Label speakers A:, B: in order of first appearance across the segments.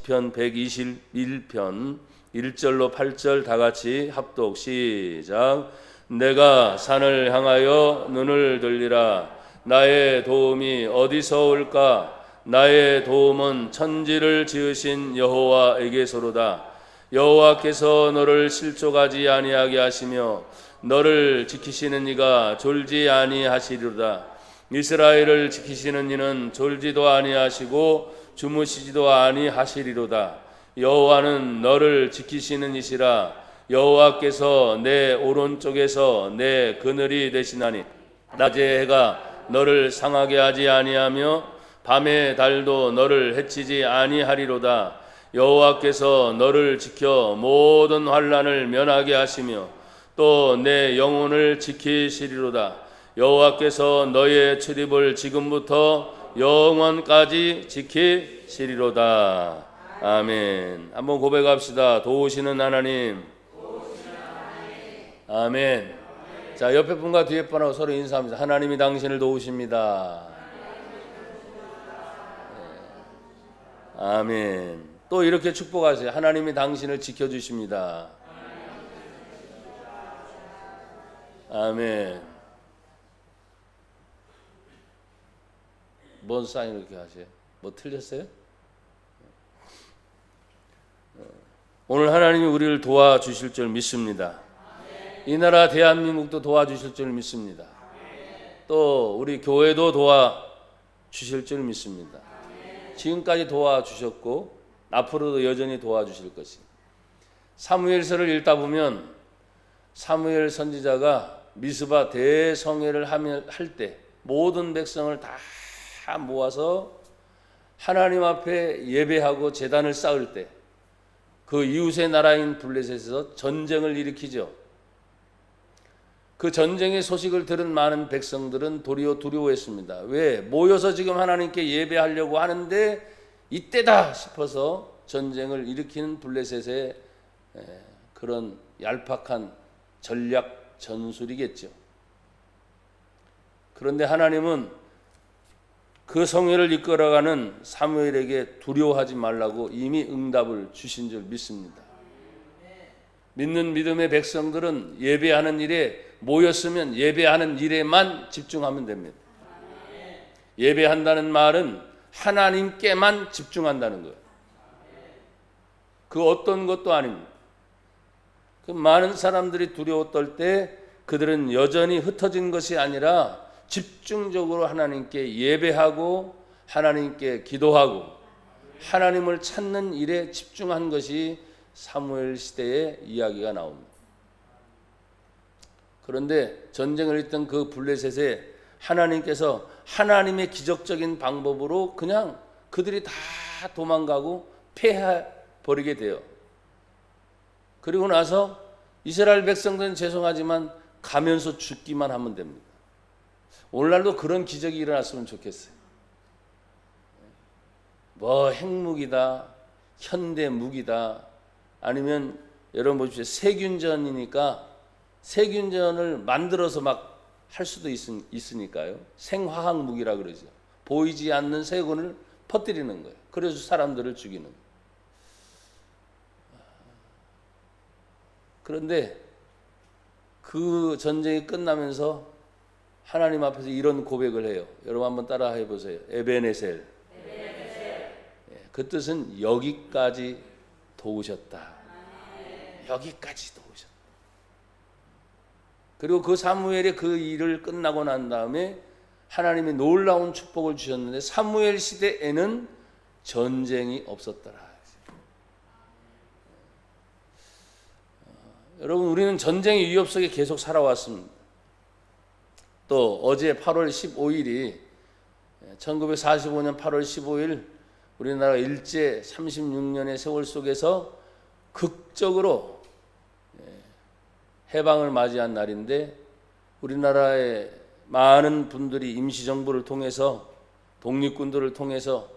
A: 시편 121편 1절로 8절 다 같이 합독 시작. 내가 산을 향하여 눈을 들리라. 나의 도움이 어디서 올까? 나의 도움은 천지를 지으신 여호와에게서로다. 여호와께서 너를 실족하지 아니하게 하시며 너를 지키시는 이가 졸지 아니하시리로다. 이스라엘을 지키시는 이는 졸지도 아니하시고 주무시지도 아니하시리로다. 여호와는 너를 지키시는 이시라. 여호와께서 내 오른쪽에서 내 그늘이 되시나니 낮의 해가 너를 상하게 하지 아니하며 밤의 달도 너를 해치지 아니하리로다. 여호와께서 너를 지켜 모든 환난을 면하게 하시며 또 내 영혼을 지키시리로다. 여호와께서 너의 출입을 지금부터 영원까지 지키시리로다. 아멘. 한번 고백합시다. 도우시는 하나님. 아멘. 자, 옆에 분과 뒤에 분하고 서로 인사합니다. 하나님이 당신을 도우십니다. 아멘. 또 이렇게 축복하세요. 하나님이 당신을 지켜주십니다. 아멘. 뭔 사인 이렇게 하세요? 뭐 틀렸어요? 오늘 하나님이 우리를 도와주실 줄 믿습니다. 이 나라 대한민국도 도와주실 줄 믿습니다. 또 우리 교회도 도와주실 줄 믿습니다. 지금까지 도와주셨고 앞으로도 여전히 도와주실 것입니다. 사무엘서를 읽다 보면 사무엘 선지자가 미스바 대성회를 할 때 모든 백성을 다 모아서 하나님 앞에 예배하고 제단을 쌓을 때 그 이웃의 나라인 블레셋에서 전쟁을 일으키죠. 그 전쟁의 소식을 들은 많은 백성들은 도리어 두려워했습니다. 왜? 모여서 지금 하나님께 예배하려고 하는데 이때다 싶어서 전쟁을 일으키는 블레셋의 그런 얄팍한 전략 전술이겠죠. 그런데 하나님은 그 성회를 이끌어가는 사무엘에게 두려워하지 말라고 이미 응답을 주신 줄 믿습니다. 믿는 믿음의 백성들은 예배하는 일에 모였으면 예배하는 일에만 집중하면 됩니다. 예배한다는 말은 하나님께만 집중한다는 거예요. 그 어떤 것도 아닙니다. 그 많은 사람들이 두려워 떨 때 그들은 여전히 흩어진 것이 아니라 집중적으로 하나님께 예배하고 하나님께 기도하고 하나님을 찾는 일에 집중한 것이 사무엘 시대의 이야기가 나옵니다. 그런데 전쟁을 했던 그 블레셋에 하나님께서 하나님의 기적적인 방법으로 그냥 그들이 다 도망가고 패해버리게 돼요. 그리고 나서 이스라엘 백성들은 죄송하지만 가면서 죽기만 하면 됩니다. 오늘날도 그런 기적이 일어났으면 좋겠어요. 뭐 핵무기다, 현대 무기다, 아니면 여러분 보십시오. 세균전이니까 세균전을 만들어서 막 할 수도 있으니까요. 생화학 무기라 그러죠. 보이지 않는 세균을 퍼뜨리는 거예요. 그래서 사람들을 죽이는 거예요. 그런데 그 전쟁이 끝나면서 하나님 앞에서 이런 고백을 해요. 여러분 한번 따라 해보세요. 에베네셀. 그 뜻은 여기까지 도우셨다. 여기까지 도우셨다. 그리고 그 사무엘의 그 일을 끝나고 난 다음에 하나님이 놀라운 축복을 주셨는데 사무엘 시대에는 전쟁이 없었더라. 여러분 우리는 전쟁의 위협 속에 계속 살아왔습니다. 또 어제 8월 15일이 1945년 8월 15일 우리나라 일제 36년의 세월 속에서 극적으로 해방을 맞이한 날인데 우리나라의 많은 분들이 임시정부를 통해서 독립군들을 통해서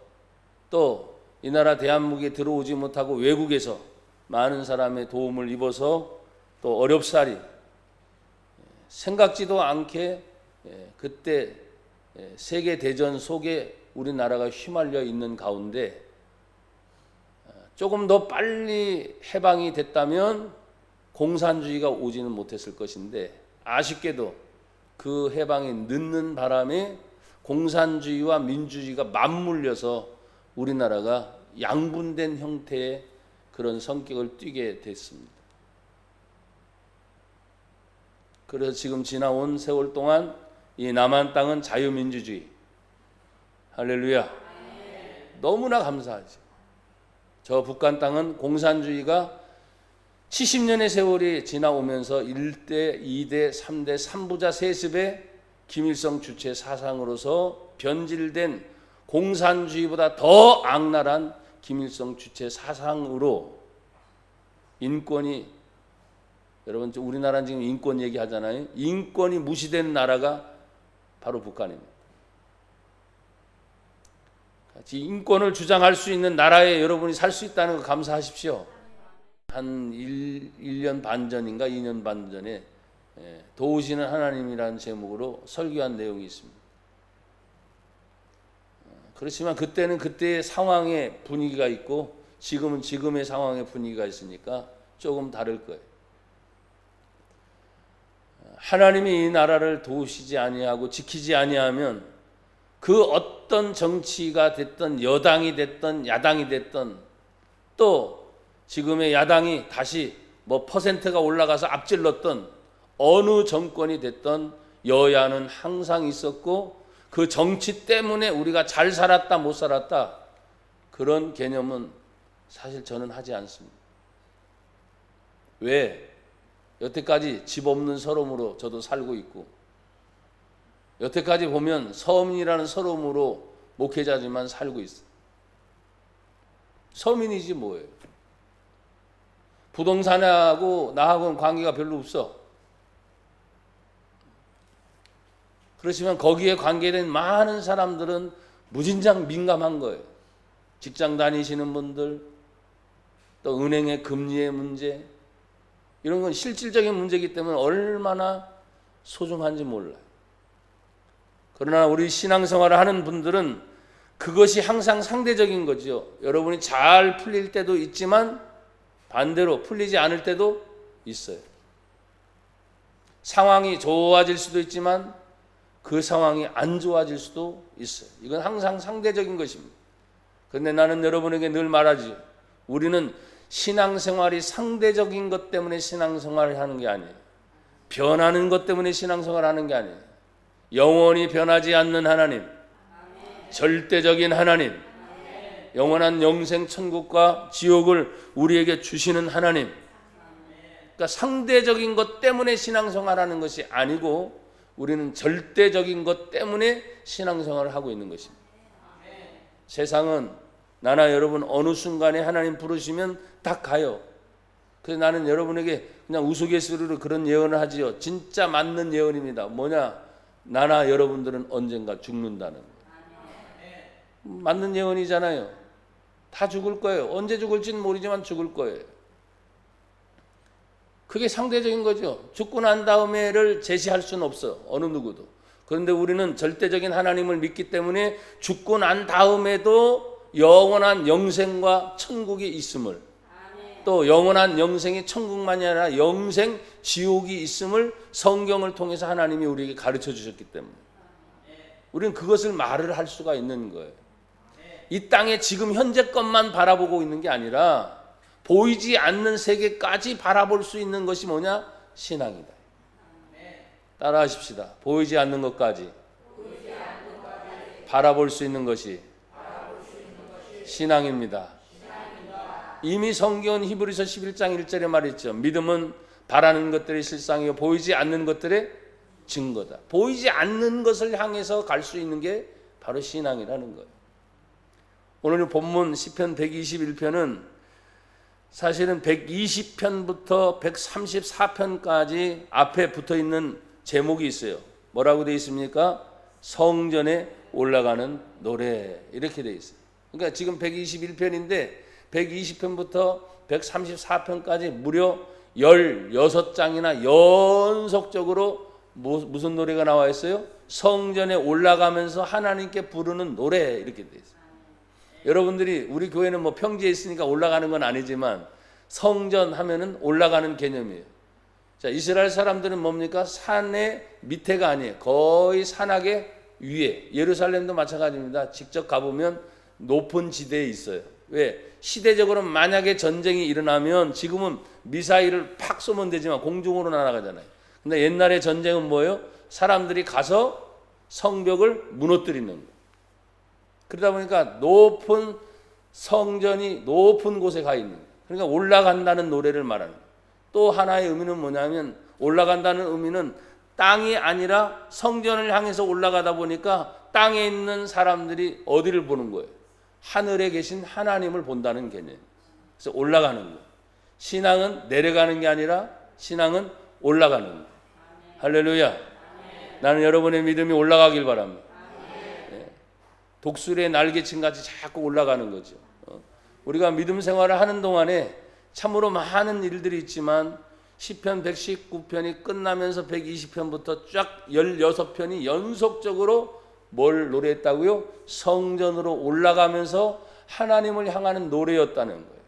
A: 또 이 나라 대한민국에 들어오지 못하고 외국에서 많은 사람의 도움을 입어서 또 어렵사리 생각지도 않게 그때 세계대전 속에 우리나라가 휘말려 있는 가운데 조금 더 빨리 해방이 됐다면 공산주의가 오지는 못했을 것인데, 아쉽게도 그 해방이 늦는 바람에 공산주의와 민주주의가 맞물려서 우리나라가 양분된 형태의 그런 성격을 띠게 됐습니다. 그래서 지금 지나온 세월 동안 이 남한 땅은 자유민주주의, 할렐루야, 너무나 감사하죠. 저 북한 땅은 공산주의가 70년의 세월이 지나오면서 1대, 2대, 3대, 3부자 세습의 김일성 주체 사상으로서 변질된 공산주의보다 더 악랄한 김일성 주체 사상으로 인권이, 여러분 우리나라는 지금 인권 얘기하잖아요. 인권이 무시되는 나라가 바로 북한입니다. 인권을 주장할 수 있는 나라에 여러분이 살 수 있다는 거 감사하십시오. 한 1년 반 전인가 2년 반 전에 도우시는 하나님이라는 제목으로 설교한 내용이 있습니다. 그렇지만 그때는 그때의 상황의 분위기가 있고 지금은 지금의 상황의 분위기가 있으니까 조금 다를 거예요. 하나님이 이 나라를 도우시지 아니하고 지키지 아니하면 그 어떤 정치가 됐든 여당이 됐든 야당이 됐든, 또 지금의 야당이 다시 뭐 퍼센트가 올라가서 앞질렀던 어느 정권이 됐든 여야는 항상 있었고, 그 정치 때문에 우리가 잘 살았다 못 살았다 그런 개념은 사실 저는 하지 않습니다. 왜? 여태까지 집 없는 서름으로 저도 살고 있고, 여태까지 보면 서민이라는 서름으로 목회자지만 살고 있어요. 서민이지 뭐예요. 부동산하고 나하고는 관계가 별로 없어. 그렇지만 거기에 관계된 많은 사람들은 무진장 민감한 거예요. 직장 다니시는 분들, 또 은행의 금리의 문제, 이런 건 실질적인 문제이기 때문에 얼마나 소중한지 몰라요. 그러나 우리 신앙생활을 하는 분들은 그것이 항상 상대적인 거죠. 여러분이 잘 풀릴 때도 있지만 반대로 풀리지 않을 때도 있어요. 상황이 좋아질 수도 있지만 그 상황이 안 좋아질 수도 있어요. 이건 항상 상대적인 것입니다. 그런데 나는 여러분에게 늘 말하지, 우리는 신앙생활이 상대적인 것 때문에 신앙생활을 하는 게 아니에요. 변하는 것 때문에 신앙생활을 하는 게 아니에요. 영원히 변하지 않는 하나님, 절대적인 하나님, 영원한 영생 천국과 지옥을 우리에게 주시는 하나님, 그러니까 상대적인 것 때문에 신앙생활하는 것이 아니고 우리는 절대적인 것 때문에 신앙생활을 하고 있는 것입니다. 세상은 나나 여러분 어느 순간에 하나님 부르시면 딱 가요. 그래서 나는 여러분에게 그냥 우스갯소리로 그런 예언을 하지요. 진짜 맞는 예언입니다. 뭐냐? 나나 여러분들은 언젠가 죽는다는 거예요. 맞는 예언이잖아요. 다 죽을 거예요. 언제 죽을지는 모르지만 죽을 거예요. 그게 상대적인 거죠. 죽고 난 다음에를 제시할 수는 없어, 어느 누구도. 그런데 우리는 절대적인 하나님을 믿기 때문에 죽고 난 다음에도 영원한 영생과 천국이 있음을, 또 영원한 영생이 천국만이 아니라 영생 지옥이 있음을 성경을 통해서 하나님이 우리에게 가르쳐 주셨기 때문에 우리는 그것을 말을 할 수가 있는 거예요. 이 땅에 지금 현재 것만 바라보고 있는 게 아니라 보이지 않는 세계까지 바라볼 수 있는 것이 뭐냐? 신앙이다. 따라 하십시다. 보이지 않는 것까지 바라볼 수 있는 것이 신앙입니다. 이미 성경은 히브리서 11장 1절에 말했죠. 믿음은 바라는 것들의 실상이요 보이지 않는 것들의 증거다. 보이지 않는 것을 향해서 갈 수 있는 게 바로 신앙이라는 거예요. 오늘 본문 시편 121편은 사실은 120편부터 134편까지 앞에 붙어있는 제목이 있어요. 뭐라고 되어 있습니까? 성전에 올라가는 노래, 이렇게 되어 있어요. 그러니까 지금 121편인데 120편부터 134편까지 무려 16장이나 연속적으로 무슨 노래가 나와 있어요? 성전에 올라가면서 하나님께 부르는 노래, 이렇게 되어 있어요. 여러분들이 우리 교회는 뭐 평지에 있으니까 올라가는 건 아니지만 성전 하면은 올라가는 개념이에요. 자, 이스라엘 사람들은 뭡니까? 산의 밑에가 아니에요. 거의 산악의 위에. 예루살렘도 마찬가지입니다. 직접 가보면 높은 지대에 있어요. 왜? 시대적으로 만약에 전쟁이 일어나면 지금은 미사일을 팍 쏘면 되지만 공중으로 날아가잖아요. 근데 옛날에 전쟁은 뭐예요? 사람들이 가서 성벽을 무너뜨리는 거예요. 그러다 보니까 높은 성전이 높은 곳에 가 있는 거예요. 그러니까 올라간다는 노래를 말하는 거예요. 또 하나의 의미는 뭐냐면 올라간다는 의미는 땅이 아니라 성전을 향해서 올라가다 보니까 땅에 있는 사람들이 어디를 보는 거예요? 하늘에 계신 하나님을 본다는 개념. 그래서 올라가는 거예요. 신앙은 내려가는 게 아니라 신앙은 올라가는 거예요. 할렐루야. 나는 여러분의 믿음이 올라가길 바랍니다. 독수리의 날개친 같이 자꾸 올라가는 거죠. 우리가 믿음 생활을 하는 동안에 참으로 많은 일들이 있지만 시편 119편이 끝나면서 120편부터 쫙 16편이 연속적으로 뭘 노래했다고요? 성전으로 올라가면서 하나님을 향하는 노래였다는 거예요.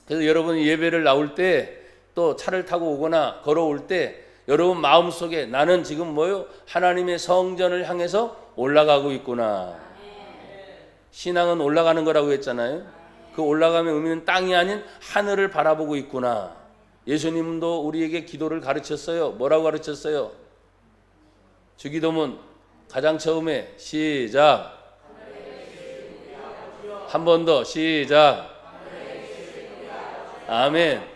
A: 그래서 여러분이 예배를 나올 때 또 차를 타고 오거나 걸어올 때 여러분 마음속에 나는 지금 뭐요? 하나님의 성전을 향해서 올라가고 있구나. 신앙은 올라가는 거라고 했잖아요. 그 올라가면 의미는 땅이 아닌 하늘을 바라보고 있구나. 예수님도 우리에게 기도를 가르쳤어요. 뭐라고 가르쳤어요? 주기도문 가장 처음에 시작. 한 번 더 시작. 아멘.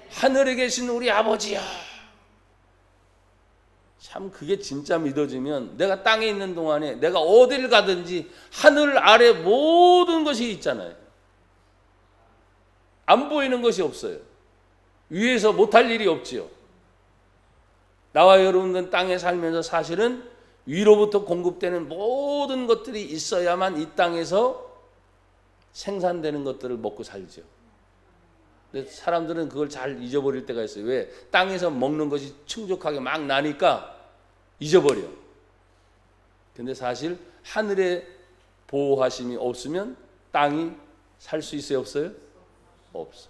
A: 하늘에 계신 우리 아버지야. 참 그게 진짜 믿어지면 내가 땅에 있는 동안에 내가 어딜 가든지 하늘 아래 모든 것이 있잖아요. 안 보이는 것이 없어요. 위에서 못할 일이 없지요. 나와 여러분들은 땅에 살면서 사실은 위로부터 공급되는 모든 것들이 있어야만 이 땅에서 생산되는 것들을 먹고 살죠. 근데 사람들은 그걸 잘 잊어버릴 때가 있어요. 왜? 땅에서 먹는 것이 충족하게 막 나니까 잊어버려. 근데 사실 하늘의 보호하심이 없으면 땅이 살 수 있어요? 없어요? 없어.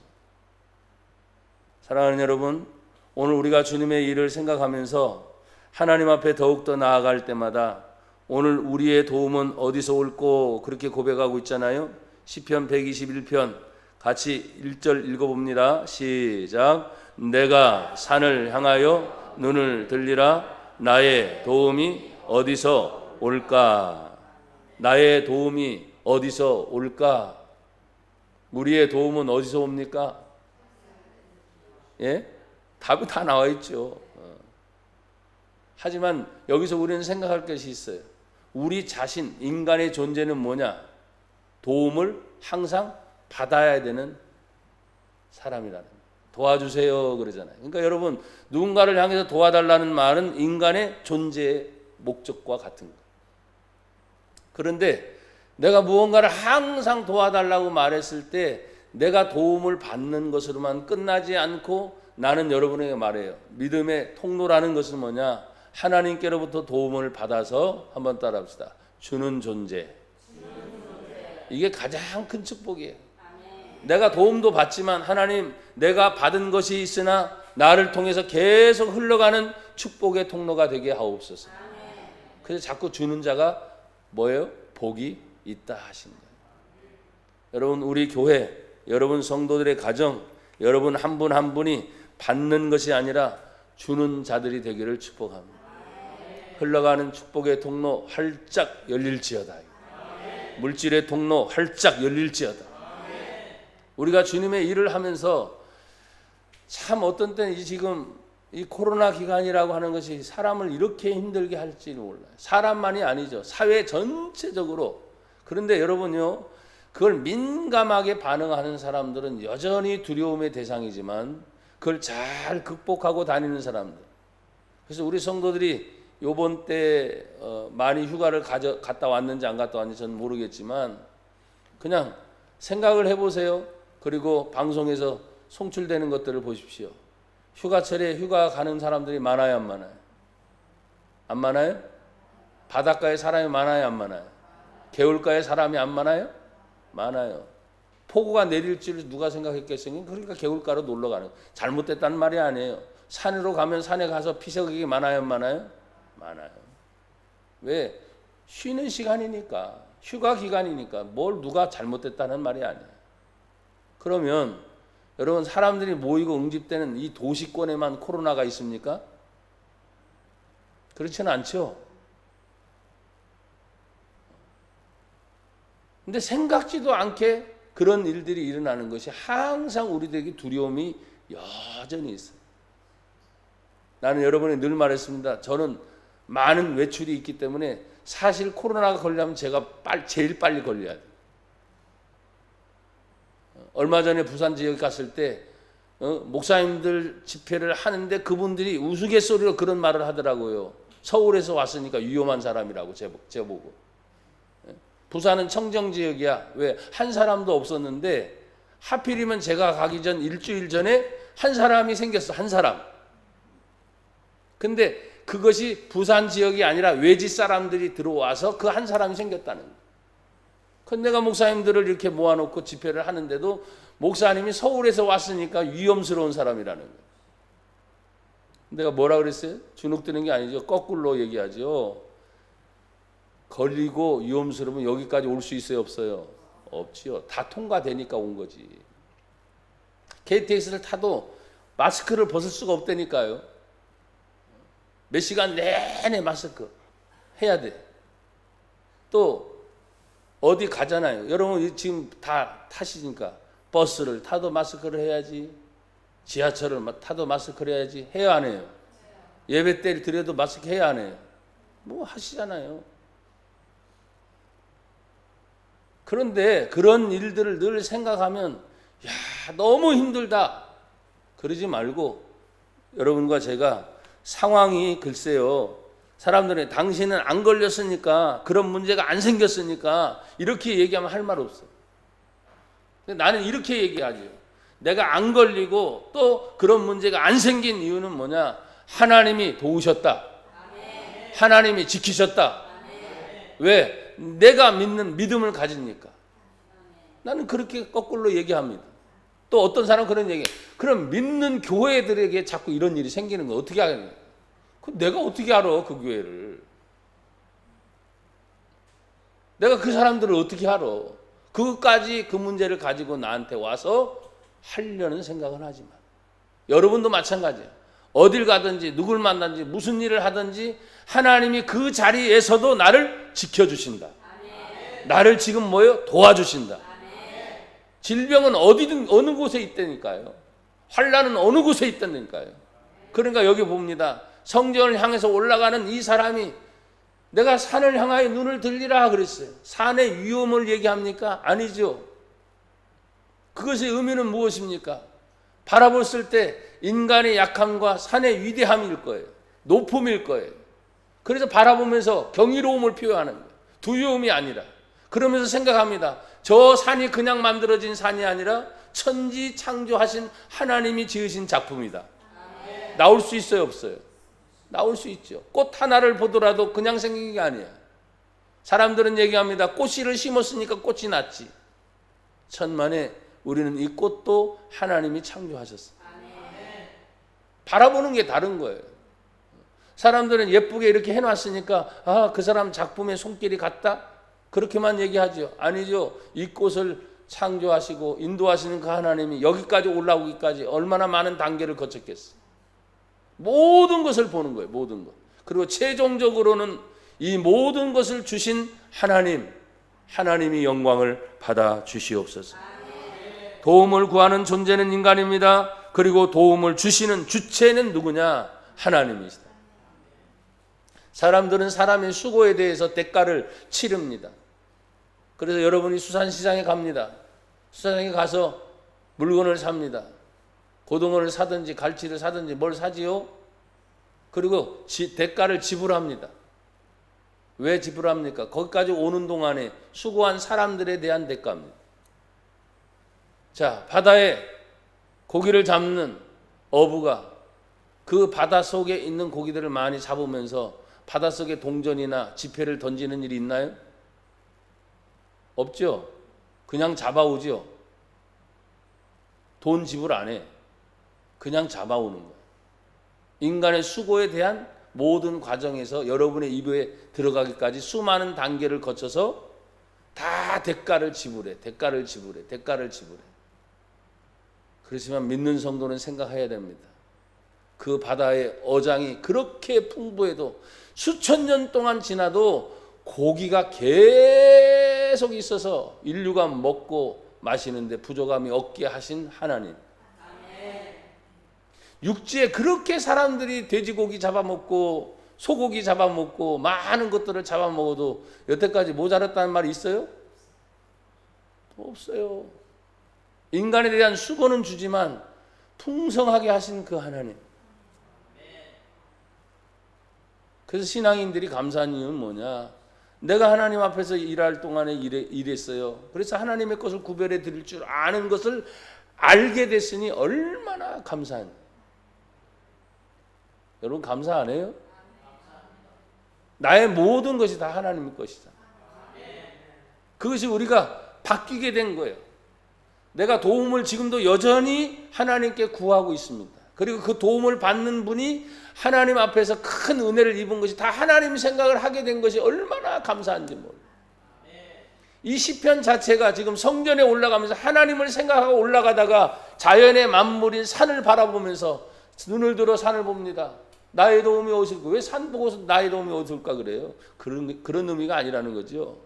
A: 사랑하는 여러분, 오늘 우리가 주님의 일을 생각하면서 하나님 앞에 더욱더 나아갈 때마다 오늘 우리의 도움은 어디서 올꼬 그렇게 고백하고 있잖아요. 시편 121편 같이 1절 읽어봅니다. 시작. 내가 산을 향하여 눈을 들리라. 나의 도움이 어디서 올까? 나의 도움이 어디서 올까? 우리의 도움은 어디서 옵니까? 예? 답이 다 나와 있죠. 하지만 여기서 우리는 생각할 것이 있어요. 우리 자신, 인간의 존재는 뭐냐? 도움을 항상 받아야 되는 사람이라는 거예요. 도와주세요 그러잖아요. 그러니까 여러분 누군가를 향해서 도와달라는 말은 인간의 존재의 목적과 같은 거예요. 그런데 내가 무언가를 항상 도와달라고 말했을 때 내가 도움을 받는 것으로만 끝나지 않고 나는 여러분에게 말해요. 믿음의 통로라는 것은 뭐냐? 하나님께로부터 도움을 받아서 한번 따라합시다. 주는 존재. 이게 가장 큰 축복이에요. 내가 도움도 받지만 하나님 내가 받은 것이 있으나 나를 통해서 계속 흘러가는 축복의 통로가 되게 하옵소서. 그래서 자꾸 주는 자가 뭐예요? 복이 있다 하신 거예요. 여러분 우리 교회, 여러분 성도들의 가정, 여러분 한 분 한 분이 받는 것이 아니라 주는 자들이 되기를 축복합니다. 흘러가는 축복의 통로 활짝 열릴지어다. 물질의 통로 활짝 열릴지어다. 우리가 주님의 일을 하면서 참 어떤 때는 지금 이 코로나 기간이라고 하는 것이 사람을 이렇게 힘들게 할지는 몰라요. 사람만이 아니죠. 사회 전체적으로. 그런데 여러분요, 그걸 민감하게 반응하는 사람들은 여전히 두려움의 대상이지만 그걸 잘 극복하고 다니는 사람들. 그래서 우리 성도들이 요번 때 많이 휴가를 갔다 왔는지 안 갔다 왔는지 저는 모르겠지만 그냥 생각을 해보세요. 그리고 방송에서 송출되는 것들을 보십시오. 휴가철에 휴가 가는 사람들이 많아요, 안 많아요? 안 많아요? 바닷가에 사람이 많아요, 안 많아요? 개울가에 사람이 안 많아요? 많아요. 폭우가 내릴 줄 누가 생각했겠어요? 그러니까 개울가로 놀러 가는. 잘못됐다는 말이 아니에요. 산으로 가면 산에 가서 피서객이 많아요, 많아요? 많아요. 왜? 쉬는 시간이니까, 휴가 기간이니까 뭘 누가 잘못됐다는 말이 아니에요. 그러면 여러분, 사람들이 모이고 응집되는 이 도시권에만 코로나가 있습니까? 그렇지는 않죠. 근데 생각지도 않게 그런 일들이 일어나는 것이 항상 우리들에게 두려움이 여전히 있어요. 나는 여러분이 늘 말했습니다. 저는 많은 외출이 있기 때문에 사실 코로나가 걸리면 제가 제일 빨리 걸려야 돼요. 얼마 전에 부산 지역에 갔을 때 목사님들 집회를 하는데 그분들이 우스갯소리로 그런 말을 하더라고요. 서울에서 왔으니까 위험한 사람이라고 제보고. 부산은 청정지역이야. 왜? 한 사람도 없었는데 하필이면 제가 가기 전 일주일 전에 한 사람이 생겼어. 한 사람. 근데 그것이 부산 지역이 아니라 외지 사람들이 들어와서 그 한 사람이 생겼다는 거예요. 근데 내가 목사님들을 이렇게 모아놓고 집회를 하는데도 목사님이 서울에서 왔으니까 위험스러운 사람이라는 거예요. 내가 뭐라 그랬어요? 주눅 드는 게 아니죠. 거꾸로 얘기하죠. 걸리고 위험스러우면 여기까지 올 수 있어요, 없어요? 없지요. 다 통과되니까 온 거지. KTX를 타도 마스크를 벗을 수가 없다니까요. 몇 시간 내내 마스크 해야 돼. 또 어디 가잖아요. 여러분 지금 다 타시니까 버스를 타도 마스크를 해야지. 지하철을 타도 마스크를 해야지. 해야 안 해요? 예배 때를 드려도 마스크 해야 안 해요? 뭐 하시잖아요. 그런데 그런 일들을 늘 생각하면 야, 너무 힘들다. 그러지 말고 여러분과 제가 상황이 글쎄요. 사람들이 당신은 안 걸렸으니까 그런 문제가 안 생겼으니까 이렇게 얘기하면 할 말 없어요. 근데 나는 이렇게 얘기하죠. 내가 안 걸리고 또 그런 문제가 안 생긴 이유는 뭐냐? 하나님이 도우셨다. 하나님이 지키셨다. 왜? 내가 믿는 믿음을 가지니까. 나는 그렇게 거꾸로 얘기합니다. 또 어떤 사람은 그런 얘기. 그럼 믿는 교회들에게 자꾸 이런 일이 생기는 거 어떻게 하겠냐? 내가 어떻게 알아 그 교회를? 내가 그 사람들을 어떻게 알아? 그것까지 그 문제를 가지고 나한테 와서 하려는 생각은 하지 마. 여러분도 마찬가지야. 어딜 가든지 누굴 만나든지 무슨 일을 하든지 하나님이 그 자리에서도 나를 지켜주신다. 나를 지금 도와주신다. 질병은 어디든 어느 곳에 있다니까요. 환난은 어느 곳에 있다니까요. 그러니까 여기 봅니다. 성전을 향해서 올라가는 이 사람이 내가 산을 향하여 눈을 들리라 그랬어요. 산의 위험을 얘기합니까? 아니죠. 그것의 의미는 무엇입니까? 바라봤을 때 인간의 약함과 산의 위대함일 거예요. 높음일 거예요. 그래서 바라보면서 경이로움을 표현하는 거예요. 두려움이 아니라. 그러면서 생각합니다. 저 산이 그냥 만들어진 산이 아니라 천지 창조하신 하나님이 지으신 작품이다. 나올 수 있어요, 없어요? 나올 수 있죠. 꽃 하나를 보더라도 그냥 생긴 게 아니야. 사람들은 얘기합니다. 꽃씨를 심었으니까 꽃이 났지. 천만에 우리는 이 꽃도 하나님이 창조하셨어. 바라보는 게 다른 거예요. 사람들은 예쁘게 이렇게 해놨으니까 그 사람 작품에 손길이 갔다? 그렇게만 얘기하죠. 아니죠. 이 꽃을 창조하시고 인도하시는 그 하나님이 여기까지 올라오기까지 얼마나 많은 단계를 거쳤겠어. 모든 것을 보는 거예요. 모든 것. 그리고 최종적으로는 이 모든 것을 주신 하나님이 영광을 받아 주시옵소서. 도움을 구하는 존재는 인간입니다. 그리고 도움을 주시는 주체는 누구냐? 하나님이시다. 사람들은 사람의 수고에 대해서 대가를 치릅니다. 그래서 여러분이 수산시장에 갑니다. 수산시장에 가서 물건을 삽니다. 고등어를 사든지 갈치를 사든지 뭘 사지요? 그리고 대가를 지불합니다. 왜 지불합니까? 거기까지 오는 동안에 수고한 사람들에 대한 대가입니다. 자, 바다에 고기를 잡는 어부가 그 바다 속에 있는 고기들을 많이 잡으면서 바닷속에 동전이나 지폐를 던지는 일이 있나요? 없죠. 그냥 잡아오죠. 돈 지불 안 해. 그냥 잡아오는 거예요. 인간의 수고에 대한 모든 과정에서 여러분의 입에 들어가기까지 수많은 단계를 거쳐서 다 대가를 지불해. 그렇지만 믿는 성도는 생각해야 됩니다. 그 바다의 어장이 그렇게 풍부해도 수천 년 동안 지나도 고기가 계속 있어서 인류가 먹고 마시는데 부족함이 없게 하신 하나님. 육지에 그렇게 사람들이 돼지고기 잡아먹고 소고기 잡아먹고 많은 것들을 잡아먹어도 여태까지 모자랐다는 말이 있어요? 없어요. 인간에 대한 수고는 주지만 풍성하게 하신 그 하나님. 그래서 신앙인들이 감사한 이유는 뭐냐? 내가 하나님 앞에서 일할 동안에 일했어요. 그래서 하나님의 것을 구별해 드릴 줄 아는 것을 알게 됐으니 얼마나 감사한. 여러분 감사 안 해요? 나의 모든 것이 다 하나님의 것이다. 그것이 우리가 바뀌게 된 거예요. 내가 도움을 지금도 여전히 하나님께 구하고 있습니다. 그리고 그 도움을 받는 분이 하나님 앞에서 큰 은혜를 입은 것이 다 하나님 생각을 하게 된 것이 얼마나 감사한지 몰라요. 이 시편 자체가 지금 성전에 올라가면서 하나님을 생각하고 올라가다가 자연의 만물인 산을 바라보면서 눈을 들어 산을 봅니다. 나의 도움이 어디일까? 왜 산 보고서 나의 도움이 어디일까 그래요? 그런 의미가 아니라는 거죠.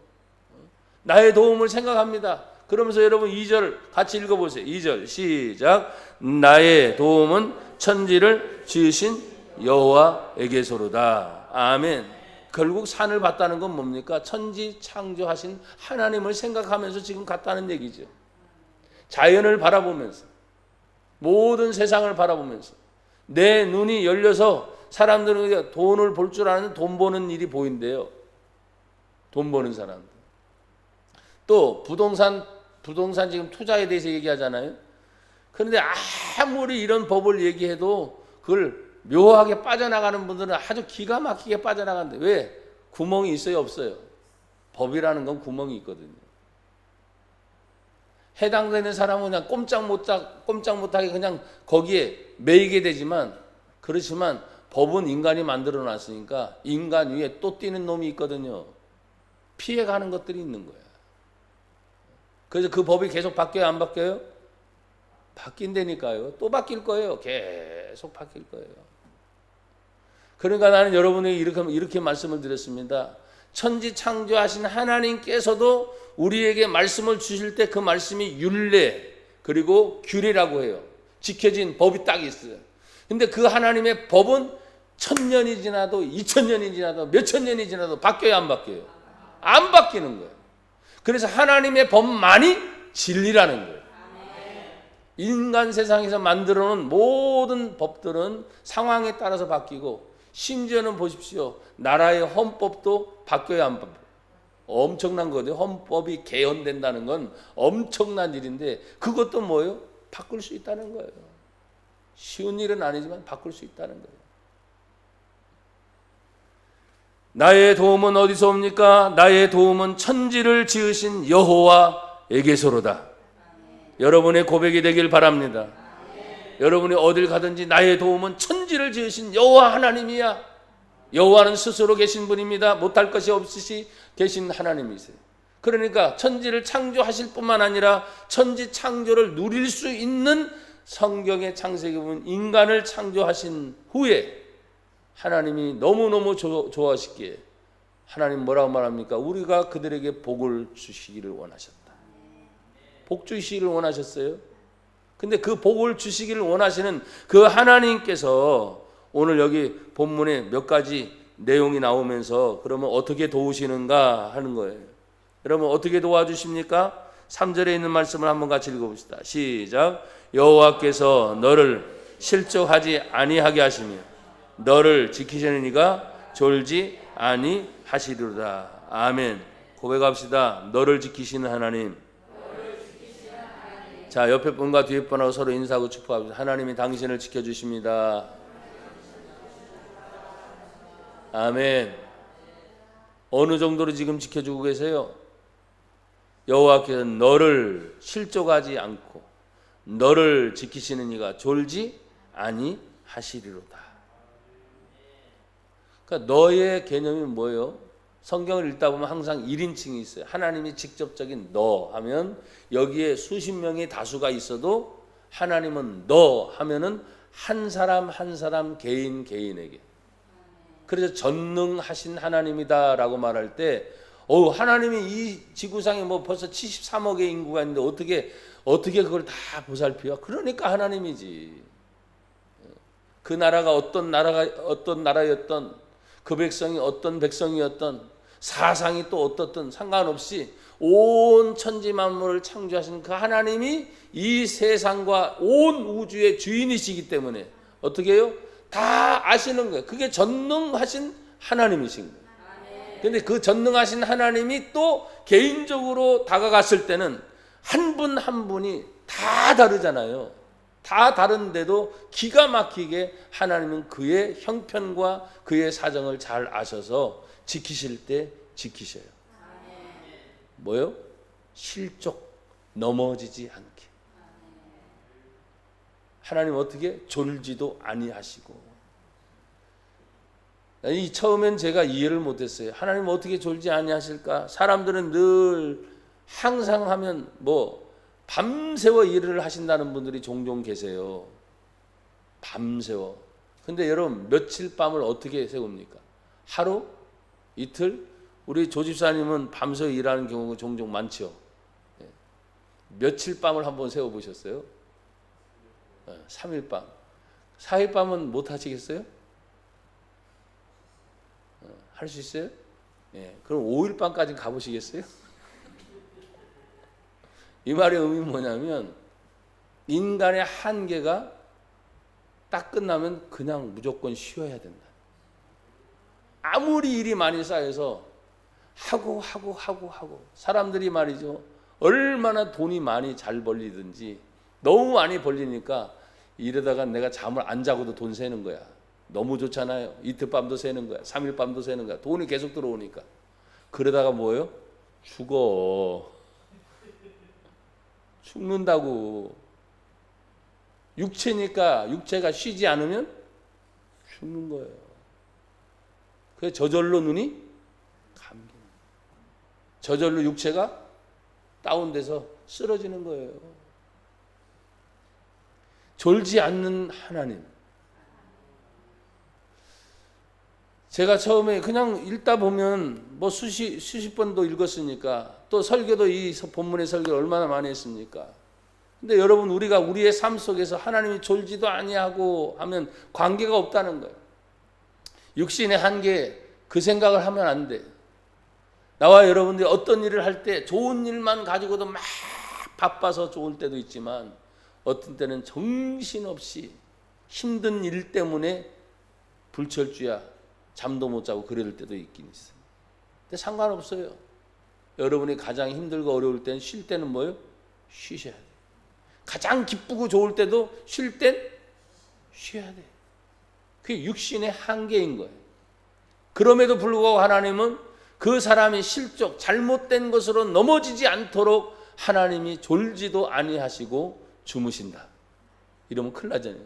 A: 나의 도움을 생각합니다. 그러면서 여러분 2절 같이 읽어보세요. 2절 시작. 나의 도움은 천지를 지으신 여호와에게서로다. 아멘. 결국 산을 봤다는 건 뭡니까? 천지 창조하신 하나님을 생각하면서 지금 갔다는 얘기죠. 자연을 바라보면서 모든 세상을 바라보면서 내 눈이 열려서 사람들은 돈을 벌 줄 아는 돈 버는 일이 보인대요. 돈 버는 사람들. 또 부동산 지금 투자에 대해서 얘기하잖아요. 그런데 아무리 이런 법을 얘기해도 그걸 묘하게 빠져나가는 분들은 아주 기가 막히게 빠져나가는데 왜? 구멍이 있어요, 없어요? 법이라는 건 구멍이 있거든요. 해당되는 사람은 그냥 꼼짝 못하게 그냥 거기에 매이게 되지만, 그렇지만 법은 인간이 만들어 놨으니까 인간 위에 또 뛰는 놈이 있거든요. 피해가는 것들이 있는 거야. 그래서 그 법이 계속 바뀌어요, 안 바뀌어요? 바뀐다니까요. 또 바뀔 거예요. 계속 바뀔 거예요. 그러니까 나는 여러분에게 이렇게 말씀을 드렸습니다. 천지 창조하신 하나님께서도 우리에게 말씀을 주실 때 그 말씀이 율례 그리고 규례라고 해요. 지켜진 법이 딱 있어요. 근데 그 하나님의 법은 1000년이 지나도 2000년이 지나도 몇천 년이 지나도 바뀌어요, 안 바뀌어요? 안 바뀌는 거예요. 그래서 하나님의 법만이 진리라는 거예요. 인간 세상에서 만들어 놓은 모든 법들은 상황에 따라서 바뀌고, 심지어는 보십시오. 나라의 헌법도 바뀌어야 안 바뀌어요. 엄청난 거죠. 헌법이 개헌된다는 건 엄청난 일인데 그것도 뭐예요? 바꿀 수 있다는 거예요. 쉬운 일은 아니지만 바꿀 수 있다는 거예요. 나의 도움은 어디서 옵니까? 나의 도움은 천지를 지으신 여호와에게서로다. 여러분의 고백이 되길 바랍니다. 여러분이 어딜 가든지 나의 도움은 천지를 지으신 여호와 하나님이야. 여호와는 스스로 계신 분입니다. 못할 것이 없으시 계신 하나님이세요. 그러니까 천지를 창조하실 뿐만 아니라 천지 창조를 누릴 수 있는 성경의 창세기 보면 인간을 창조하신 후에 하나님이 너무너무 좋아하시기에 하나님 뭐라고 말합니까? 우리가 그들에게 복을 주시기를 원하셨다. 복 주시기를 원하셨어요. 근데 그 복을 주시기를 원하시는 그 하나님께서 오늘 여기 본문에 몇 가지 내용이 나오면서 그러면 어떻게 도우시는가 하는 거예요. 여러분 어떻게 도와주십니까? 3절에 있는 말씀을 한번 같이 읽어봅시다. 시작. 여호와께서 너를 실족하지 아니하게 하시며 너를 지키시는 이가 졸지 아니하시리로다. 아멘. 고백합시다. 너를 지키시는 하나님. 자, 옆에 분과 뒤에 분하고 서로 인사하고 축복합시다. 하나님이 당신을 지켜주십니다. 아멘. 어느 정도로 지금 지켜주고 계세요? 여호와께서 너를 실족하지 않고 너를 지키시는 이가 졸지 아니하시리로다. 그러니까 너의 개념이 뭐예요? 성경을 읽다 보면 항상 1인칭이 있어요. 하나님이 직접적인 너 하면 여기에 수십 명의 다수가 있어도 하나님은 너 하면은 한 사람 한 사람 개인에게. 그래서 전능하신 하나님이다라고 말할 때 하나님이 이 지구상에 뭐 벌써 73억의 인구가 있는데 어떻게 그걸 다 보살피요? 그러니까 하나님이지. 그 나라가 어떤 나라였던 그 백성이 어떤 백성이었던 사상이 또 어떻든 상관없이 온 천지 만물을 창조하신 그 하나님이 이 세상과 온 우주의 주인이시기 때문에 어떻게 해요? 다 아시는 거예요. 그게 전능하신 하나님이신 거예요. 그런데 그 전능하신 하나님이 또 개인적으로 다가갔을 때는 한 분 한 분이 다 다르잖아요. 다 다른데도 기가 막히게 하나님은 그의 형편과 그의 사정을 잘 아셔서 지키실 때 지키셔요. 뭐요? 실족 넘어지지 않게. 하나님 어떻게? 졸지도 아니하시고. 이 처음엔 제가 이해를 못했어요. 하나님 어떻게 졸지 아니하실까? 사람들은 늘 항상 하면 밤새워 일을 하신다는 분들이 종종 계세요. 밤새워. 근데 여러분 며칠 밤을 어떻게 세웁니까? 하루? 이틀? 우리 조집사님은 밤새워 일하는 경우가 종종 많죠. 며칠 밤을 한번 세워보셨어요? 3일 밤. 4일 밤은 못 하시겠어요? 할 수 있어요? 그럼 5일 밤까지 가보시겠어요? 이 말의 의미는 뭐냐면 인간의 한계가 딱 끝나면 그냥 무조건 쉬어야 된다. 아무리 일이 많이 쌓여서 하고 사람들이 말이죠. 얼마나 돈이 많이 잘 벌리든지 너무 많이 벌리니까 이러다가 내가 잠을 안 자고도 돈 새는 거야. 너무 좋잖아요. 이틀 밤도 새는 거야. 3일 밤도 새는 거야. 돈이 계속 들어오니까. 그러다가 뭐예요? 죽는다고. 육체가 쉬지 않으면 죽는 거예요. 그래서 저절로 눈이 감기는 거예요. 저절로 육체가 다운돼서 쓰러지는 거예요. 졸지 않는 하나님. 제가 처음에 그냥 읽다 보면 수십 번도 읽었으니까 또 설교도 이 본문의 설교를 얼마나 많이 했습니까? 근데 여러분 우리가 우리의 삶 속에서 하나님이 졸지도 아니하고 하면 관계가 없다는 거예요. 육신의 한계 그 생각을 하면 안 돼. 나와 여러분들이 어떤 일을 할 때 좋은 일만 가지고도 막 바빠서 좋을 때도 있지만 어떤 때는 정신없이 힘든 일 때문에 불철주야 잠도 못 자고 그럴 때도 있긴 있어요. 근데 상관없어요. 여러분이 가장 힘들고 어려울 때는 쉴 때는 뭐예요? 쉬셔야 돼요. 가장 기쁘고 좋을 때도 쉴 땐 쉬어야 돼요. 그게 육신의 한계인 거예요. 그럼에도 불구하고 하나님은 그 사람이 실족 잘못된 것으로 넘어지지 않도록 하나님이 졸지도 아니하시고 주무신다. 이러면 큰일 나잖아요.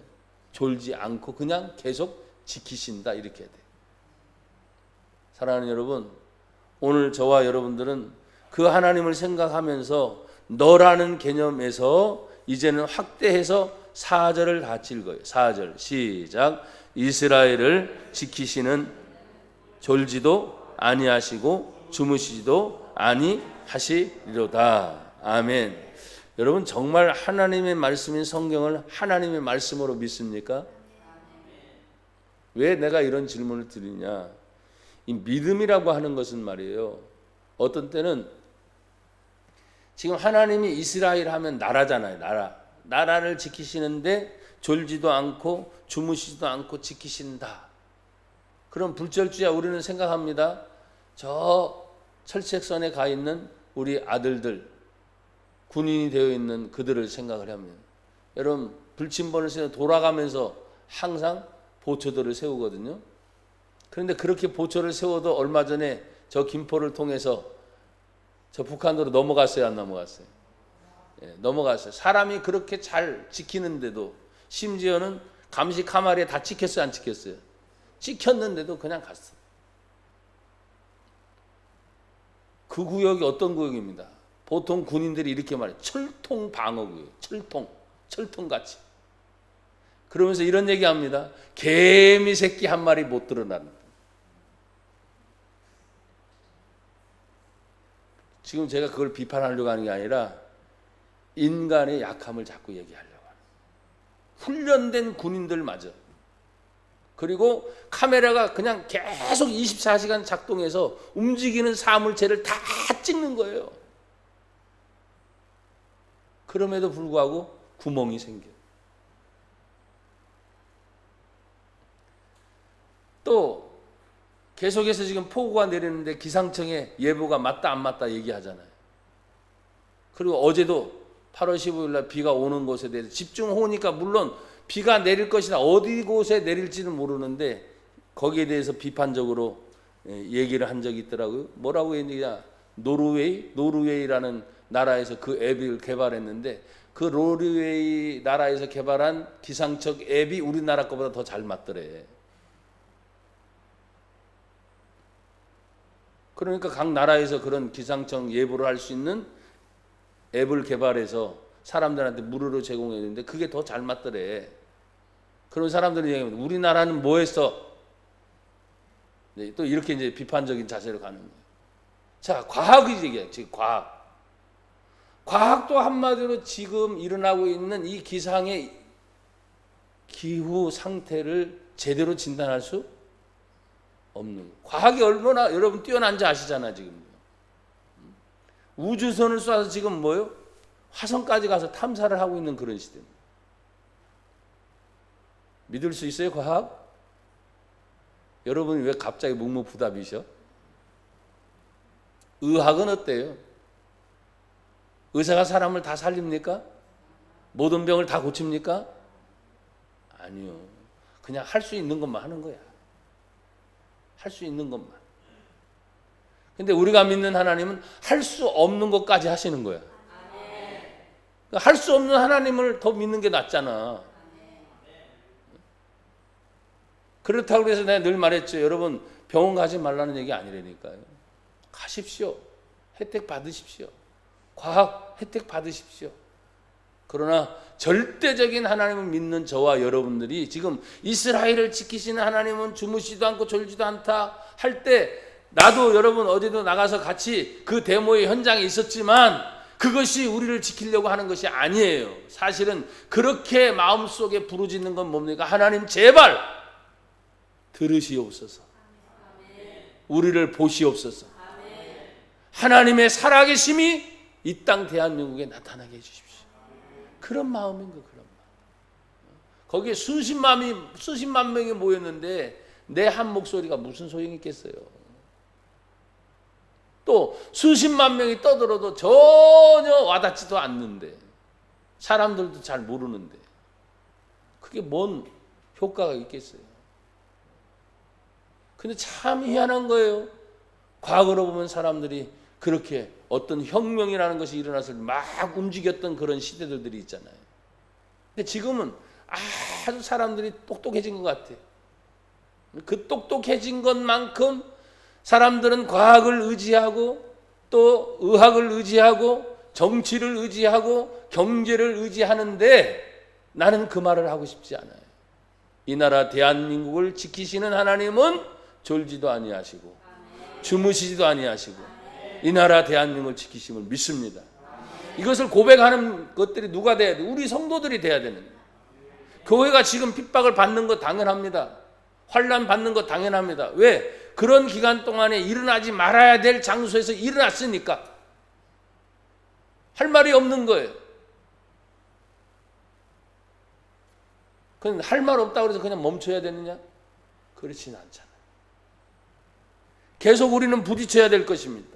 A: 졸지 않고 그냥 계속 지키신다 이렇게 해야 돼요. 사랑하는 여러분, 오늘 저와 여러분들은 그 하나님을 생각하면서 너라는 개념에서 이제는 확대해서 4절을 같이 읽어요. 4절 시작. 이스라엘을 지키시는 졸지도 아니하시고 주무시지도 아니하시리로다. 아멘. 여러분 정말 하나님의 말씀인 성경을 하나님의 말씀으로 믿습니까? 왜 내가 이런 질문을 드리냐? 이 믿음이라고 하는 것은 말이에요. 어떤 때는 지금 하나님이 이스라엘 하면 나라잖아요. 나라를 지키시는데 졸지도 않고 주무시지도 않고 지키신다. 그럼 불철주야 우리는 생각합니다. 저 철책선에 가 있는 우리 아들들, 군인이 되어 있는 그들을 생각을 하면 여러분 불침번을 세워 돌아가면서 항상 보초들을 세우거든요. 그런데 그렇게 보초를 세워도 얼마 전에 저 김포를 통해서 저 북한으로 넘어갔어요, 안 넘어갔어요? 예, 넘어갔어요. 사람이 그렇게 잘 지키는데도, 심지어는 감시 카메라에 다 찍혔어요, 안 찍혔어요? 찍혔는데도 그냥 갔어. 그 구역이 어떤 구역입니다. 보통 군인들이 이렇게 말해요. 철통 방어구역, 철통같이. 그러면서 이런 얘기합니다. 개미 새끼 한 마리 못 드러난다. 지금 제가 그걸 비판하려고 하는 게 아니라 인간의 약함을 자꾸 얘기하려고 하는. 훈련된 군인들마저. 그리고 카메라가 그냥 계속 24시간 작동해서 움직이는 사물체를 다 찍는 거예요. 그럼에도 불구하고 구멍이 생겨요. 또 계속해서 지금 폭우가 내리는데 기상청에 예보가 맞다 안 맞다 얘기하잖아요. 그리고 어제도 8월 15일 날 비가 오는 것에 대해서 집중호우니까 물론 비가 내릴 것이다, 어디 곳에 내릴지는 모르는데 거기에 대해서 비판적으로 얘기를 한 적이 있더라고요. 뭐라고 했느냐, 노르웨이라는 나라에서 그 앱을 개발했는데 그 노르웨이 나라에서 개발한 기상청 앱이 우리나라 거보다 더 잘 맞더래. 그러니까 각 나라에서 그런 기상청 예보를 할 수 있는 앱을 개발해서 사람들한테 무료로 제공했는데 그게 더 잘 맞더래. 그런 사람들은 얘기합니다. 우리나라는 뭐 했어? 네, 또 이렇게 이제 비판적인 자세로 가는 거예요. 자, 과학이 얘기해요. 지금 과학도 한마디로 지금 일어나고 있는 이 기상의 기후 상태를 제대로 진단할 수 없는 거예요. 과학이 얼마나 여러분 뛰어난지 아시잖아. 지금 우주선을 쏴서 지금 뭐요? 화성까지 가서 탐사를 하고 있는 그런 시대입니다. 믿을 수 있어요, 과학? 여러분이 왜 갑자기 묵묵부답이셔? 의학은 어때요? 의사가 사람을 다 살립니까? 모든 병을 다 고칩니까? 아니요. 그냥 할 수 있는 것만 하는 거야. 할 수 있는 것만. 근데 우리가 믿는 하나님은 할 수 없는 것까지 하시는 거야. 할 수 없는 하나님을 더 믿는 게 낫잖아. 그렇다고 해서 내가 늘 말했죠. 여러분 병원 가지 말라는 얘기 아니라니까요. 가십시오. 혜택 받으십시오. 과학 혜택 받으십시오. 그러나 절대적인 하나님을 믿는 저와 여러분들이 지금 이스라엘을 지키시는 하나님은 주무시지도 않고 졸지도 않다 할 때, 나도 여러분 어제도 나가서 같이 그 데모의 현장에 있었지만 그것이 우리를 지키려고 하는 것이 아니에요. 사실은 그렇게 마음속에 부르짖는 건 뭡니까? 하나님 제발 들으시옵소서. 우리를 보시옵소서. 하나님의 살아계심이 이 땅 대한민국에 나타나게 해주십시오. 그런 마음인 거, 그런 마음. 거기에 수십만 명이 모였는데 내 한 목소리가 무슨 소용이 있겠어요? 또 수십만 명이 떠들어도 전혀 와닿지도 않는데, 사람들도 잘 모르는데 그게 뭔 효과가 있겠어요? 근데 참 희한한 거예요. 과거로 보면 사람들이 그렇게 어떤 혁명이라는 것이 일어나서 막 움직였던 그런 시대들이 있잖아요. 근데 지금은 아주 사람들이 똑똑해진 것 같아요. 그 똑똑해진 것만큼 사람들은 과학을 의지하고 또 의학을 의지하고 정치를 의지하고 경제를 의지하는데, 나는 그 말을 하고 싶지 않아요. 이 나라 대한민국을 지키시는 하나님은 졸지도 아니하시고 주무시지도 아니하시고 이 나라 대한민국을 지키심을 믿습니다. 이것을 고백하는 것들이 누가 돼야 돼? 우리 성도들이 돼야 되는 거예요. 교회가 지금 핍박을 받는 거 당연합니다. 환난 받는 거 당연합니다. 왜? 그런 기간 동안에 일어나지 말아야 될 장소에서 일어났으니까. 할 말이 없는 거예요. 그럼 할 말 없다고 해서 그냥 멈춰야 되느냐? 그렇지는 않잖아요. 계속 우리는 부딪혀야 될 것입니다.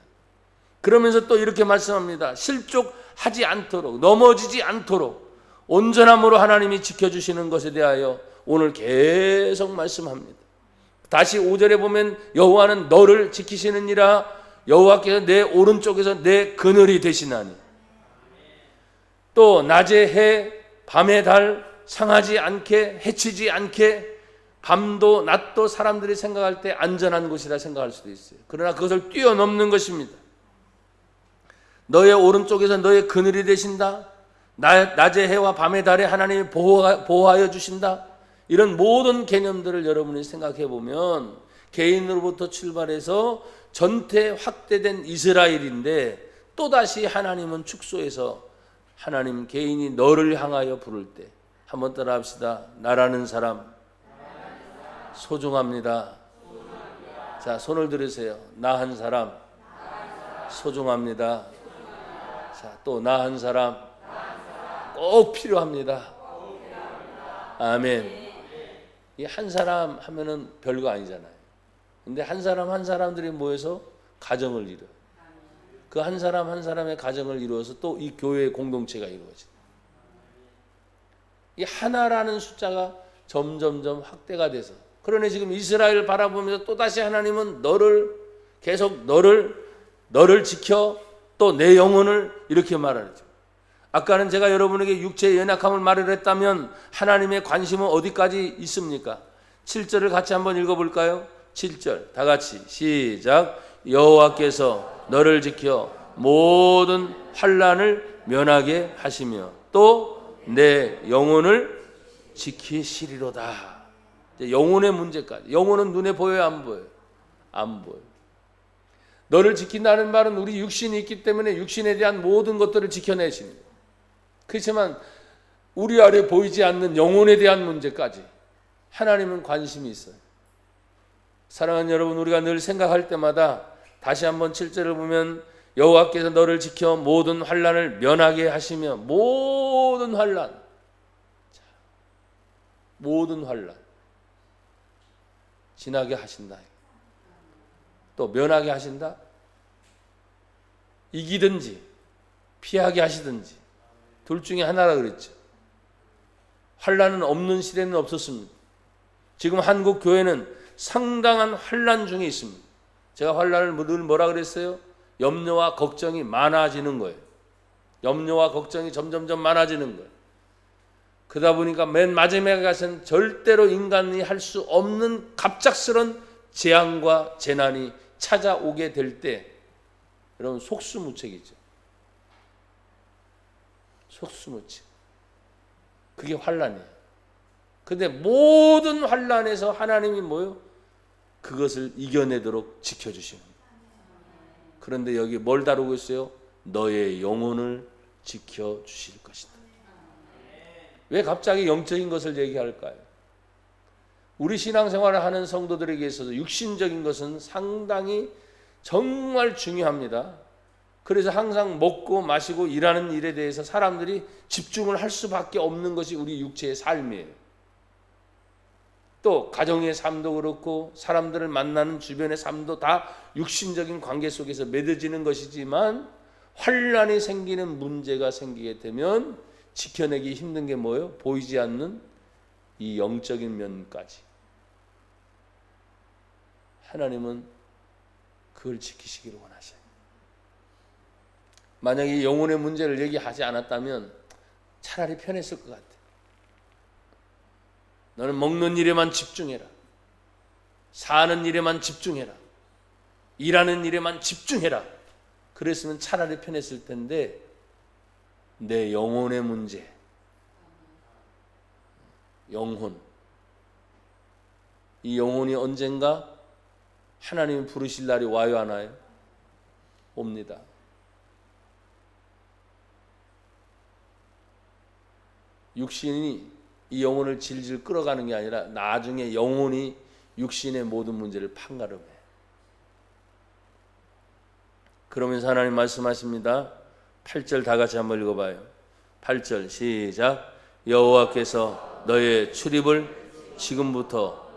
A: 그러면서 또 이렇게 말씀합니다. 실족하지 않도록, 넘어지지 않도록 온전함으로 하나님이 지켜주시는 것에 대하여 오늘 계속 말씀합니다. 다시 5절에 보면 여호와는 너를 지키시느니라, 여호와께서 내 오른쪽에서 내 그늘이 되시나니 또 낮에 해 밤에 달 상하지 않게 해치지 않게 밤도 낮도 사람들이 생각할 때 안전한 곳이라 생각할 수도 있어요. 그러나 그것을 뛰어넘는 것입니다. 너의 오른쪽에서 너의 그늘이 되신다. 낮의 해와 밤의 달에 하나님이 보호하여 주신다. 이런 모든 개념들을 여러분이 생각해 보면 개인으로부터 출발해서 전체 확대된 이스라엘인데 또다시 하나님은 축소해서 하나님 개인이 너를 향하여 부를 때 한번 따라 합시다. 나라는 사람 소중합니다. 자, 손을 들으세요. 나 한 사람 소중합니다. 자, 또 나 한 사람 꼭 필요합니다. 아멘. 이 한 사람 하면은 별거 아니잖아요. 근데 한 사람 한 사람들이 모여서 가정을 이뤄요. 그 한 사람 한 사람의 가정을 이루어서 또 이 교회의 공동체가 이루어져요. 이 하나라는 숫자가 점점점 확대가 돼서 그러니 지금 이스라엘을 바라보면서 또다시 하나님은 너를 계속 너를 지켜 또 내 영혼을 이렇게 말하죠. 아까는 제가 여러분에게 육체의 연약함을 말을 했다면 하나님의 관심은 어디까지 있습니까? 7절을 같이 한번 읽어볼까요? 7절 다 같이 시작. 여호와께서 너를 지켜 모든 환난을 면하게 하시며 또 내 영혼을 지키시리로다. 영혼의 문제까지. 영혼은 눈에 보여요, 안 보여요? 안 보여요. 너를 지킨다는 말은 우리 육신이 있기 때문에 육신에 대한 모든 것들을 지켜내시는 거예요. 그렇지만 우리 아래 보이지 않는 영혼에 대한 문제까지 하나님은 관심이 있어요. 사랑하는 여러분, 우리가 늘 생각할 때마다 다시 한번 7절을 보면 여호와께서 너를 지켜 모든 환난을 면하게 하시며 모든 환난, 모든 환난 지나게 하신다. 또 면하게 하신다. 이기든지 피하게 하시든지 둘 중에 하나라 그랬죠. 환난은 없는 시대는 없었습니다. 지금 한국 교회는 상당한 환난 중에 있습니다. 제가 환난을 늘 뭐라 그랬어요? 염려와 걱정이 많아지는 거예요. 염려와 걱정이 점점점 많아지는 거예요. 그러다 보니까 맨 마지막에 가서는 절대로 인간이 할 수 없는 갑작스런 재앙과 재난이 찾아오게 될 때 여러분 속수무책이죠. 속수무책. 그게 환난이에요. 그런데 모든 환난에서 하나님이 뭐요? 그것을 이겨내도록 지켜주시는 거예요. 그런데 여기 뭘 다루고 있어요? 너의 영혼을 지켜주실 것이다. 왜 갑자기 영적인 것을 얘기할까요? 우리 신앙생활을 하는 성도들에게 있어서 육신적인 것은 상당히 정말 중요합니다. 그래서 항상 먹고 마시고 일하는 일에 대해서 사람들이 집중을 할 수밖에 없는 것이 우리 육체의 삶이에요. 또 가정의 삶도 그렇고 사람들을 만나는 주변의 삶도 다 육신적인 관계 속에서 맺어지는 것이지만 환난이 생기는 문제가 생기게 되면 지켜내기 힘든 게 뭐예요? 보이지 않는 이 영적인 면까지. 하나님은 그걸 지키시기를 원하셔요. 만약에 영혼의 문제를 얘기하지 않았다면 차라리 편했을 것 같아요. 너는 먹는 일에만 집중해라. 사는 일에만 집중해라. 일하는 일에만 집중해라. 그랬으면 차라리 편했을 텐데 내 영혼의 문제, 영혼, 이 영혼이 언젠가 하나님이 부르실 날이 와요, 안 와요? 옵니다. 육신이 이 영혼을 질질 끌어가는 게 아니라 나중에 영혼이 육신의 모든 문제를 판가름해. 그러면서 하나님 말씀하십니다. 8절 다 같이 한번 읽어봐요. 8절 시작. 여호와께서 너의 출입을 지금부터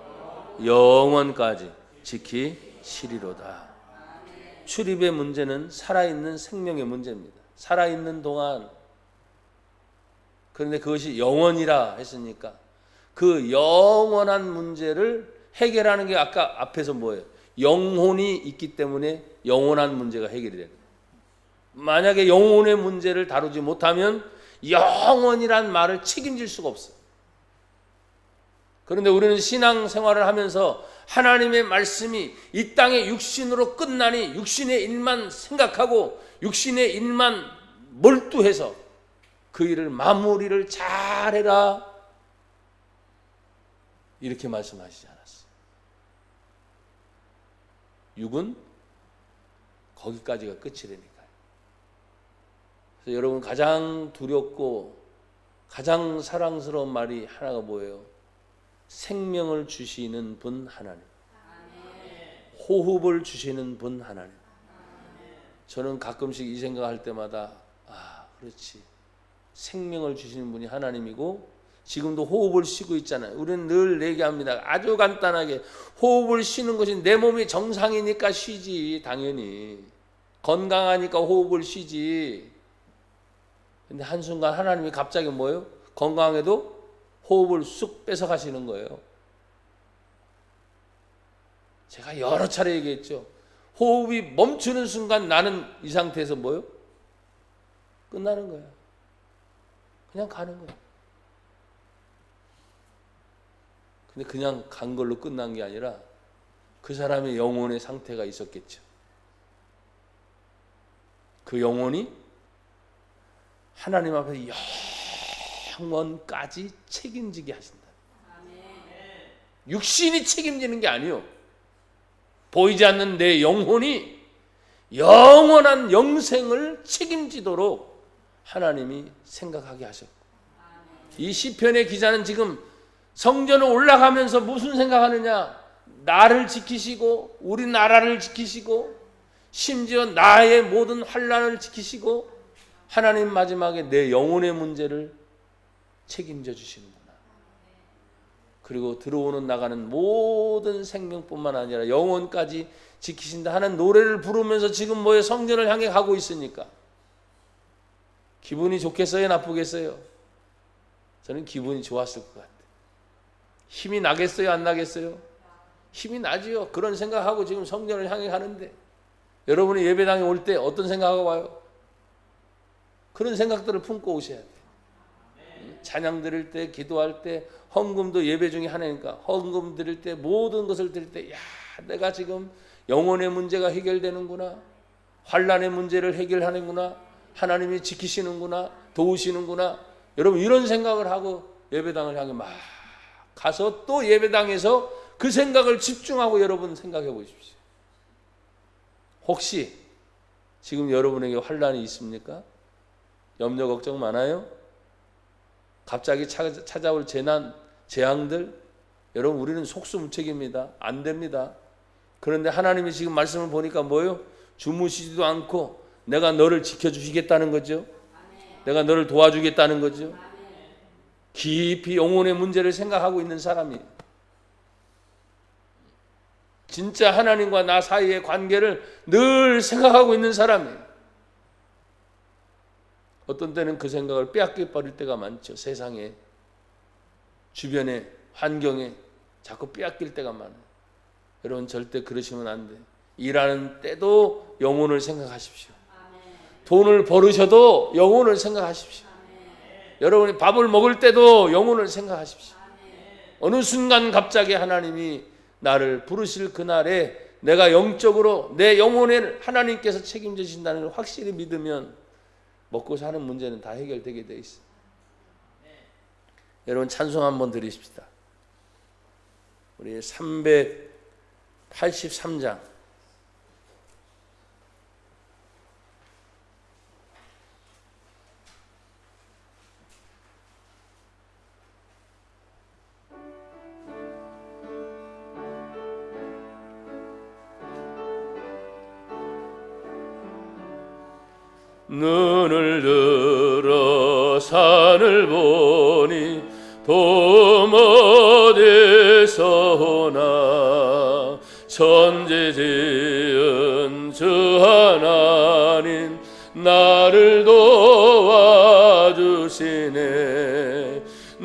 A: 영원까지 지키시리로다. 출입의 문제는 살아있는 생명의 문제입니다. 살아있는 동안. 그런데 그것이 영원이라 했으니까 그 영원한 문제를 해결하는 게 아까 앞에서 뭐예요? 영혼이 있기 때문에 영원한 문제가 해결이 되는 거예요. 만약에 영혼의 문제를 다루지 못하면 영원이란 말을 책임질 수가 없어요. 그런데 우리는 신앙생활을 하면서 하나님의 말씀이 이 땅의 육신으로 끝나니 육신의 일만 생각하고 육신의 일만 몰두해서 그 일을 마무리를 잘해라, 이렇게 말씀하시지 않았어요. 육은 거기까지가 끝이라니까요. 그래서 여러분, 가장 두렵고 가장 사랑스러운 말이 하나가 뭐예요? 생명을 주시는 분 하나님, 호흡을 주시는 분 하나님. 저는 가끔씩 이 생각할 때마다 그렇지, 생명을 주시는 분이 하나님이고 지금도 호흡을 쉬고 있잖아요. 우리는 늘 얘기합니다. 아주 간단하게 호흡을 쉬는 것이 내 몸이 정상이니까 쉬지, 당연히 건강하니까 호흡을 쉬지. 근데 한순간 하나님이 갑자기 뭐예요? 건강해도 호흡을 쑥 뺏어 가시는 거예요. 제가 여러 차례 얘기했죠. 호흡이 멈추는 순간 나는 이 상태에서 뭐예요? 끝나는 거예요. 그냥 가는 거예요. 근데 그냥 간 걸로 끝난 게 아니라 그 사람의 영혼의 상태가 있었겠죠. 그 영혼이 하나님 앞에 영원까지 책임지게 하신다. 육신이 책임지는 게 아니요, 보이지 않는 내 영혼이 영원한 영생을 책임지도록 하나님이 생각하게 하셨고, 이 시편의 기자는 지금 성전에 올라가면서 무슨 생각하느냐? 나를 지키시고 우리나라를 지키시고 심지어 나의 모든 환난을 지키시고 하나님 마지막에 내 영혼의 문제를 책임져 주시는구나. 그리고 들어오는 나가는 모든 생명뿐만 아니라 영혼까지 지키신다 하는 노래를 부르면서 지금 뭐에 성전을 향해 가고 있으니까 기분이 좋겠어요, 나쁘겠어요? 저는 기분이 좋았을 것 같아요. 힘이 나겠어요, 안 나겠어요? 힘이 나지요. 그런 생각하고 지금 성전을 향해 가는데 여러분이 예배당에 올 때 어떤 생각하고 와요? 그런 생각들을 품고 오셔야 돼요. 찬양 드릴 때, 기도할 때, 헌금도 예배 중에 하나니까 헌금 드릴 때, 모든 것을 드릴 때, 내가 지금 영혼의 문제가 해결되는구나, 환난의 문제를 해결하는구나, 하나님이 지키시는구나, 도우시는구나. 여러분, 이런 생각을 하고 예배당을 향해 막 가서 또 예배당에서 그 생각을 집중하고 여러분 생각해 보십시오. 혹시 지금 여러분에게 환난이 있습니까? 염려 걱정 많아요? 갑자기 찾아올 재난, 재앙들? 여러분, 우리는 속수무책입니다. 안 됩니다. 그런데 하나님이 지금 말씀을 보니까 뭐예요? 주무시지도 않고 내가 너를 지켜주시겠다는 거죠. 내가 너를 도와주겠다는 거죠. 깊이 영혼의 문제를 생각하고 있는 사람이, 진짜 하나님과 나 사이의 관계를 늘 생각하고 있는 사람이에요. 어떤 때는 그 생각을 빼앗겨 버릴 때가 많죠. 세상에, 주변에, 환경에 자꾸 빼앗길 때가 많아요. 여러분, 절대 그러시면 안 돼요. 일하는 때도 영혼을 생각하십시오. 돈을 벌으셔도 영혼을 생각하십시오. 여러분이 밥을 먹을 때도 영혼을 생각하십시오. 어느 순간 갑자기 하나님이 나를 부르실 그날에 내가 영적으로 내 영혼을 하나님께서 책임져 주신다는 걸 확실히 믿으면 먹고 사는 문제는 다 해결되게 돼 있어요. 여러분, 찬송 한번 드리십시다. 우리 383장 눈을 들어 산을 보니 도움 어디서 오나 천지 지은 주 하나님 나를 도와주시네.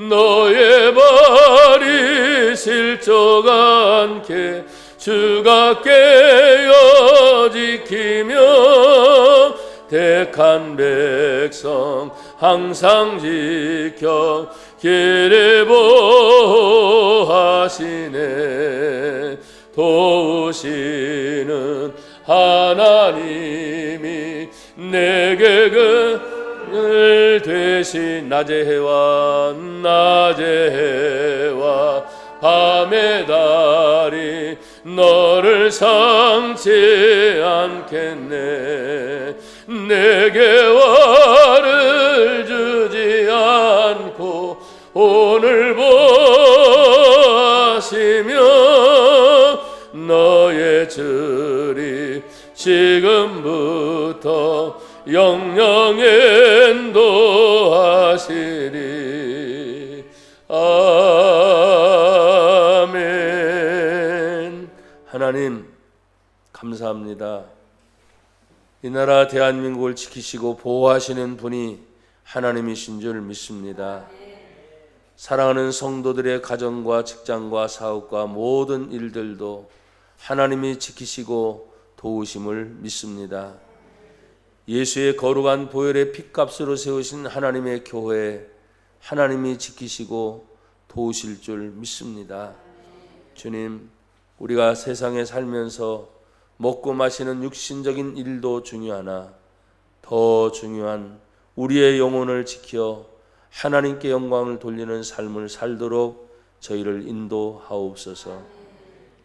A: 너의 발이 실족 않게 주가 깨어 지키며 택한 백성 항상 지켜 길을 보호하시네. 도우시는 하나님이 내게 그늘 되신 낮의 해와 밤의 달이 너를 상치 않겠네. 내게 화를 주지 않고 오늘 보시며 너의 줄이 지금부터 영영 인도하시리. 아멘. 하나님 감사합니다. 이 나라 대한민국을 지키시고 보호하시는 분이 하나님이신 줄 믿습니다. 사랑하는 성도들의 가정과 직장과 사업과 모든 일들도 하나님이 지키시고 도우심을 믿습니다. 예수의 거룩한 보혈의 핏값으로 세우신 하나님의 교회, 하나님이 지키시고 도우실 줄 믿습니다. 주님, 우리가 세상에 살면서 먹고 마시는 육신적인 일도 중요하나 더 중요한 우리의 영혼을 지켜 하나님께 영광을 돌리는 삶을 살도록 저희를 인도하옵소서.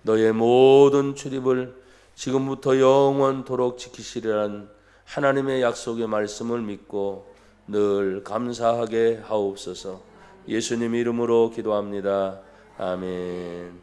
A: 너의 모든 출입을 지금부터 영원토록 지키시리라는 하나님의 약속의 말씀을 믿고 늘 감사하게 하옵소서. 예수님 이름으로 기도합니다. 아멘.